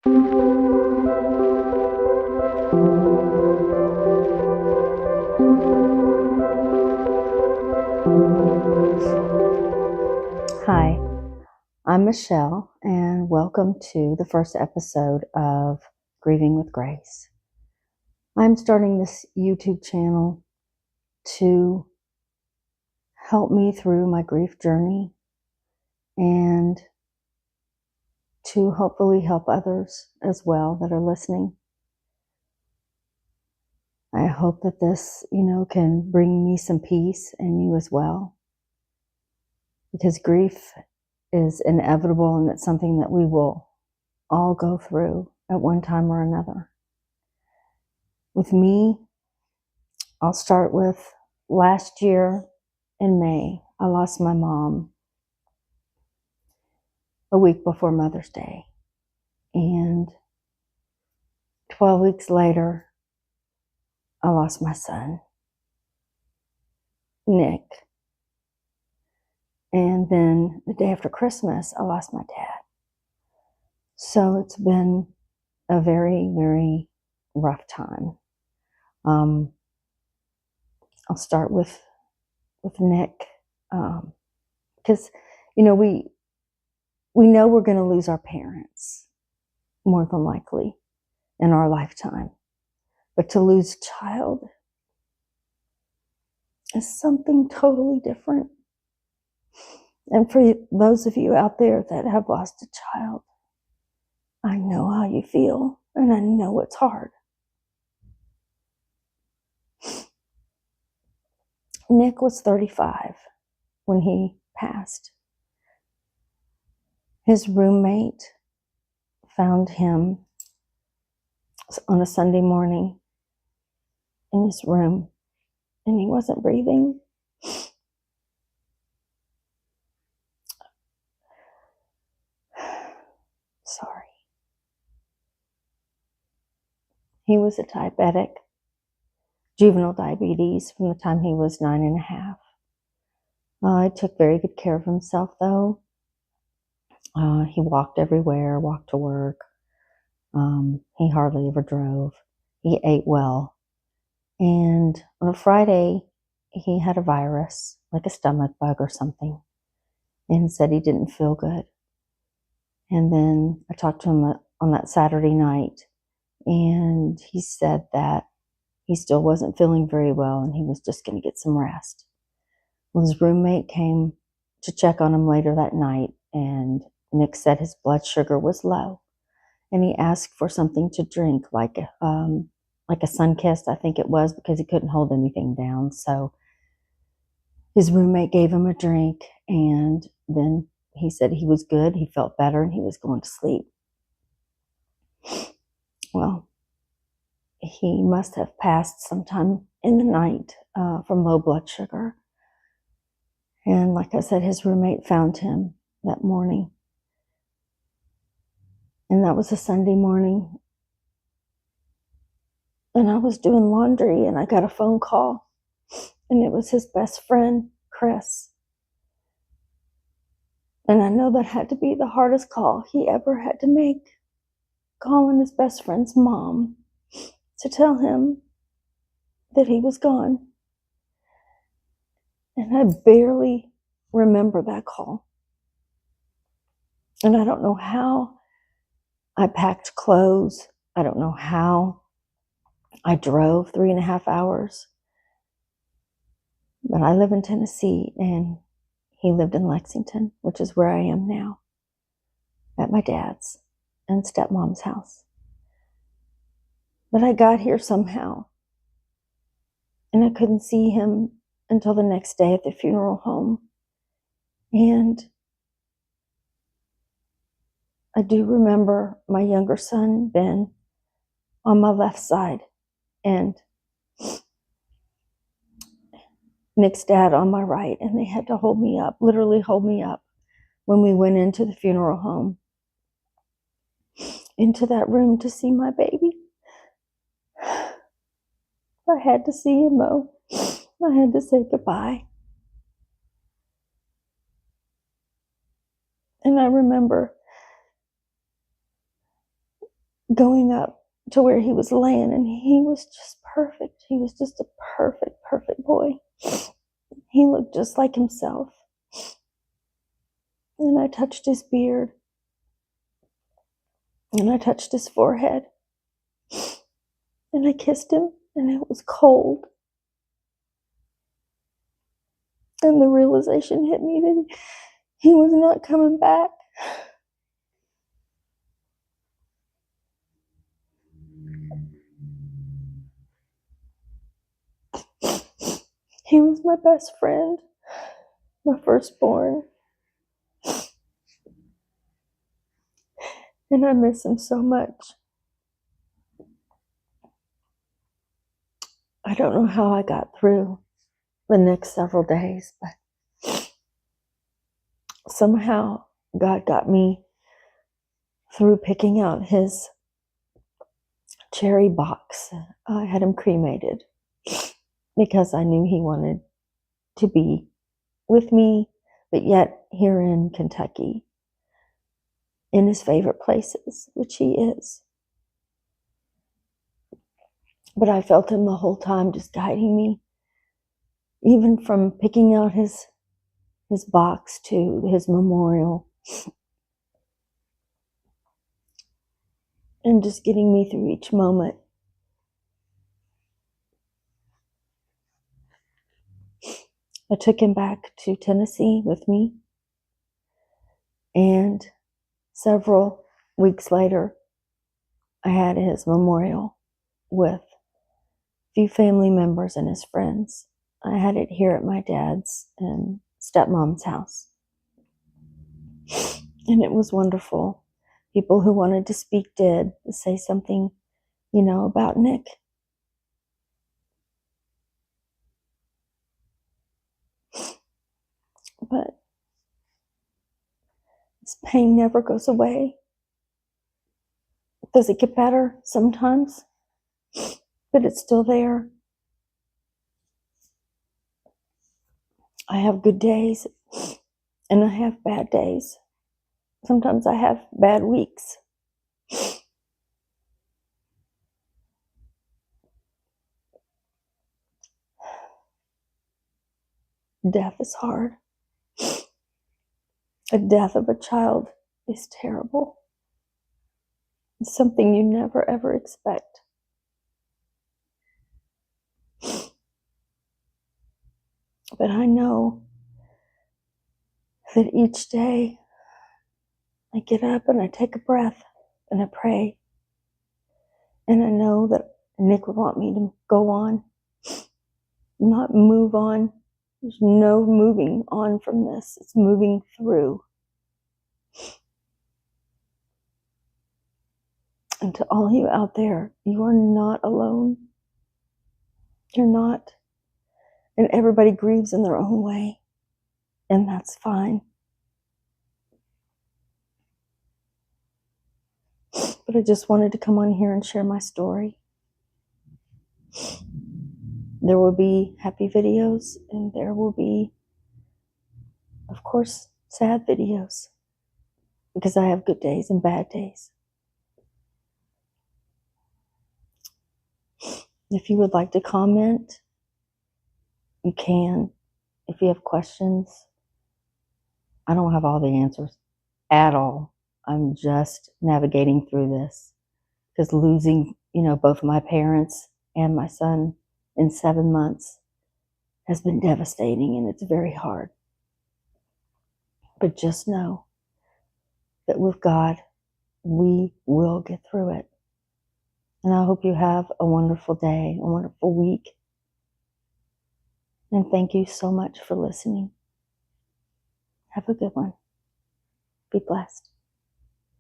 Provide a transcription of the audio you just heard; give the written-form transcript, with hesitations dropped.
Hi, I'm Michelle, and welcome to the first episode of Grieving with Grace. I'm starting this YouTube channel to help me through my grief journey and to hopefully help others as well that are listening. I hope that this, can bring me some peace and you as well, because grief is inevitable and it's something that we will all go through at one time or another. With me, I'll start with last year in May. I lost my mom a week before Mother's Day. And 12 weeks later, I lost my son, Nick. And then the day after Christmas, I lost my dad. So it's been a very, very rough time. I'll start with Nick, because we know we're going to lose our parents more than likely in our lifetime, but to lose a child is something totally different. And for those of you out there that have lost a child, I know how you feel, and I know it's hard. Nick was 35 when he passed. His roommate found him on a Sunday morning in his room, and he wasn't breathing. Sorry. He was a diabetic, juvenile diabetes from the time he was 9.5. He took very good care of himself, though. He walked everywhere, walked to work. He hardly ever drove. He ate well. And on a Friday, he had a virus, like a stomach bug or something, and said he didn't feel good. And then I talked to him on that Saturday night, and he said that he still wasn't feeling very well and he was just going to get some rest. Well, his roommate came to check on him later that night, and Nick said his blood sugar was low, and he asked for something to drink, like a Sunkist, I think it was, because he couldn't hold anything down. So his roommate gave him a drink, and then he said he was good, he felt better, and he was going to sleep. Well, he must have passed sometime in the night from low blood sugar. And like I said, his roommate found him that morning. And that was a Sunday morning. And I was doing laundry, and I got a phone call. And it was his best friend, Chris. And I know that had to be the hardest call he ever had to make, calling his best friend's mom to tell him that he was gone. And I barely remember that call. And I don't know how I packed clothes. I don't know how I drove 3.5 hours. But I live in Tennessee, and he lived in Lexington, which is where I am now, at my dad's and stepmom's house. But I got here somehow, and I couldn't see him until the next day at the funeral home. And I do remember my younger son, Ben, on my left side, and Nick's dad on my right, and they had to hold me up, literally hold me up, when we went into the funeral home, into that room to see my baby. I had to see him, though. I had to say goodbye. And I remember going up to where he was laying, and he was just perfect. He was just a perfect boy. He looked just like himself. And I touched his beard, and I touched his forehead, and I kissed him, and it was cold. And the realization hit me that he was not coming back. He was my best friend, my firstborn. And I miss him so much. I don't know how I got through the next several days, but somehow God got me through picking out his cherry box. I had him cremated because I knew he wanted to be with me, but yet here in Kentucky, in his favorite places, which he is. But I felt him the whole time just guiding me, even from picking out his box to his memorial, and just getting me through each moment. I took him back to Tennessee with me, and several weeks later, I had his memorial with a few family members and his friends. I had it here at my dad's and stepmom's house. And it was wonderful. People who wanted to speak did, to say something, about Nick. But this pain never goes away. Does it get better? Sometimes. But it's still there. I have good days and I have bad days. Sometimes I have bad weeks. Death is hard. The death of a child is terrible. It's something you never ever expect. But I know that each day I get up and I take a breath and I pray. And I know that Nick would want me to go on, not move on. There's no moving on from this. It's moving through. And to all you out there, you are not alone. You're not. And everybody grieves in their own way. And that's fine. But I just wanted to come on here and share my story. There will be happy videos, and there will be, of course, sad videos, because I have good days and bad days. If you would like to comment, you can. If you have questions, I don't have all the answers at all. I'm just navigating through this, because losing, both my parents and my son in 7 months has been devastating, and it's very hard. But just know that with God, we will get through it. And I hope you have a wonderful day, a wonderful week. And thank you so much for listening. Have a good one. Be blessed.